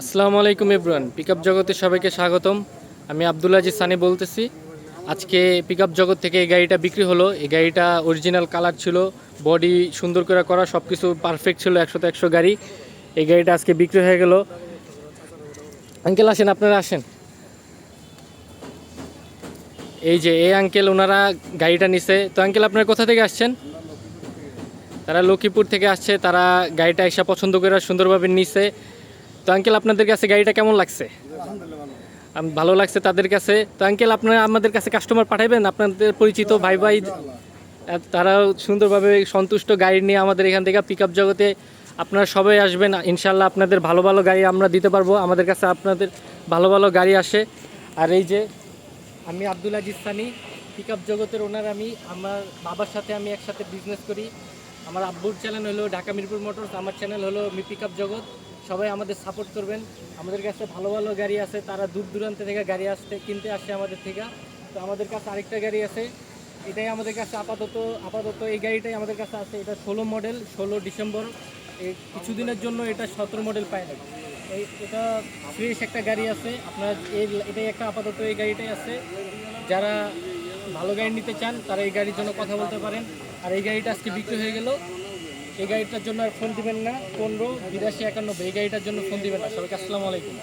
আসসালামু আলাইকুম everyone, pickup জগতে সবাইকে স্বাগতম। আমি আব্দুল আজিজ সানি বলতেছি। আজকে পিকআপ জগৎ থেকে এই গাড়িটা বিক্রি হলো। এই গাড়িটা অরিজিনাল কালার ছিল, বডি সুন্দর করে করা, সব কিছু পারফেক্ট ছিল, 100তে 100 গাড়ি। এই গাড়িটা আজকে বিক্রি হয়ে গেল। আঙ্কেল আসেন, আপনারা আসেন। এই যে এই আঙ্কেল, ওনারা গাড়িটা নিছে। তো আঙ্কেল, আপনারা কোথা থেকে আসছেন? তারা লক্ষ্মীপুর থেকে আসছে। তারা গাড়িটা এসে পছন্দ করে সুন্দরভাবে নিছে। তো আঙ্কেল, আপনাদের কাছে গাড়িটা কেমন লাগছে? ভালো লাগছে তাদের কাছে। তো আঙ্কেল, আপনারা আমাদের কাছে কাস্টমার পাঠাবেন, আপনাদের পরিচিত ভাই ভাই তারাও সুন্দরভাবে সন্তুষ্ট গাড়ি নিয়ে আমাদের এখান থেকে পিকআপ জগতে আপনারা সবাই আসবেন। ইনশাল্লাহ আপনাদের ভালো ভালো গাড়ি আমরা দিতে পারবো। আমাদের কাছে আপনাদের ভালো ভালো গাড়ি আসে। আর এই যে আমি আব্দুল আজিজ সানি, পিকআপ জগতের ওনার। আমার বাবার সাথে আমি একসাথে বিজনেস করি। আমার আব্বুর চ্যানেল হলো ঢাকা মিরপুর মোটরস, আমার চ্যানেল হলো পিকআপ জগৎ। সবাই আমাদের সাপোর্ট করবেন। আমাদের কাছে ভালো ভালো গাড়ি আছে, তারা দূর দূরান্ত থেকে গাড়ি কিনতে আসে আমাদের থেকে। তো আমাদের কাছে আরেকটা গাড়ি আছে, এটাই আমাদের কাছে আপাতত এই গাড়িটাই আমাদের কাছে আছে। এটা 16 মডেল, 16 ডিসেম্বর। এই কিছুদিনের জন্য এটা 17 মডেল পায় না। এটা ফ্রেশ একটা গাড়ি আছে আপনার। এটাই একটা আপাতত এই গাড়িটাই আছে। যারা ভালো গাড়ি নিতে চান তারা এই গাড়ির জন্য কথা বলতে পারেন। আর এই গাড়িটা আজকে বিক্রি হয়ে গেল। এই গাড়িটার জন্য আর ফোন দিবেন না। 15 82 91, এই গাড়িটার জন্য ফোন দিবেন না। সবাইকে আসসালামু আলাইকুম।